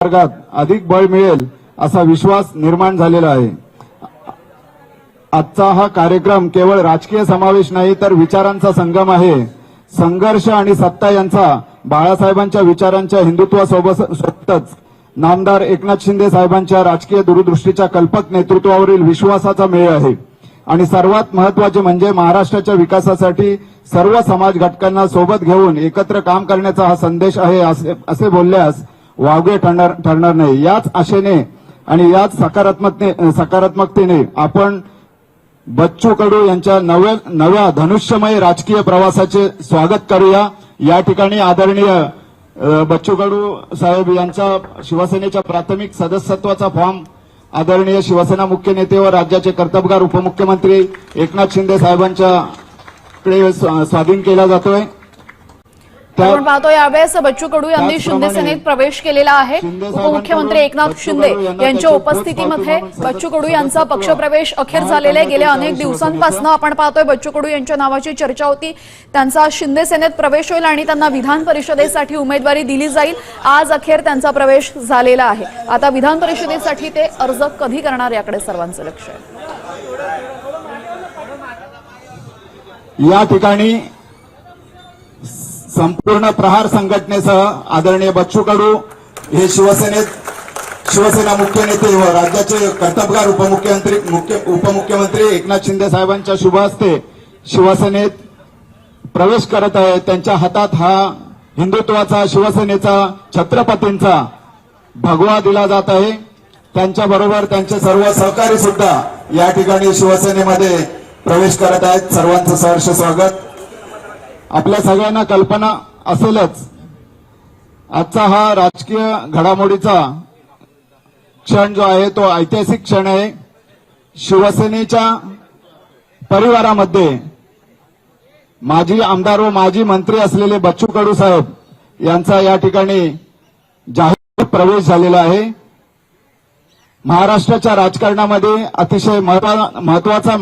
मार्गात अधिक बळ मिळेल असा विश्वास निर्माण झालेला आहे। आजचा हा कार्यक्रम केवळ राजकीय समावेश नाही तर विचारांचा संगम आहे। संघर्ष आणि सत्ता यांचा बाळासाहेबांच्या विचारांच्या हिंदुत्वासोबतच नामदार एकनाथ शिंदे साहेबांच्या राजकीय दूरदृष्टीच्या कल्पक नेतृत्वावरील विश्वासाचा मेळ आहे। आणि सर्वात महत्त्वाचे म्हणजे महाराष्ट्राच्या विकासासाठी सर्व समाज घटकांना सोबत घेऊन एकत्र काम करण्याचा हा संदेश आहे असे बोलल्यास वावगे ठरणार नाही। याच आशेने आणि याच सकारात्मकतेने आपण बच्चू कडू यांच्या नव्या धनुष्यमय राजकीय प्रवासाचे स्वागत करूया। या ठिकाणी आदरणीय बच्चू कडू साहेब यांचा शिवसेनेच्या प्राथमिक सदस्यत्वाचा फॉर्म आदरणीय शिवसेना मुख्य नेते व राज्याचे कर्तबगार उपमुख्यमंत्री एकनाथ शिंदे साहेबांच्याकडे स्वाधीन केला जातोय। आपण पाहतो यावेळेस बच्चू कडू यांनी शिंदे सेनेत प्रवेश केलेला आहे। उपमुख्यमंत्री एकनाथ शिंदे यांच्या उपस्थितीमध्ये बच्चू कडू यांचा पक्षप्रवेश अखेर झालेला आहे। गेल्या अनेक दिवसांपासून आपण पाहतोय बच्चू कडू यांच्या नावाची चर्चा होती। त्यांचा शिंदे सेनेत प्रवेश होईल आणि त्यांना विधान परिषदेसाठी उमेदवारी दिली जाईल। आज अखेर त्यांचा प्रवेश झालेला आहे। आता विधान परिषदेसाठी ते अर्ज कधी करणार याकडे सर्वांचं लक्ष आहे। या ठिकाणी संपूर्ण प्रहार संघटनेसह आदरणीय बच्चू कडू हे शिवसेना मुख्य नेते व राज्याचे कर्तबगार उपमुख्यमंत्री एकनाथ शिंदे साहेबांच्या शुभ हस्ते शिवसेनेत प्रवेश करत आहेत। त्यांच्या हातात हा हिंदुत्वाचा शिवसेनेचा छत्रपतींचा भगवा दिला जात आहे। त्यांच्याबरोबर त्यांचे सर्व सहकारी सुद्धा या ठिकाणी शिवसेनेमध्ये प्रवेश करत आहेत। सर्वांचं सहर्ष स्वागत। आपल्या सगळ्यांना कल्पना असेलच आजचा हा राजकीय घडामोडीचा क्षण जो आहे तो ऐतिहासिक क्षण आहे। शिवसेनेच्या परिवारामध्ये माजी आमदार व माजी मंत्री असलेले बच्चू कडू साहेब यांचा या ठिकाणी जाहीर प्रवेश झालेला आहे। महाराष्ट्राच्या राजकारणामध्ये अतिशय महत्वाचा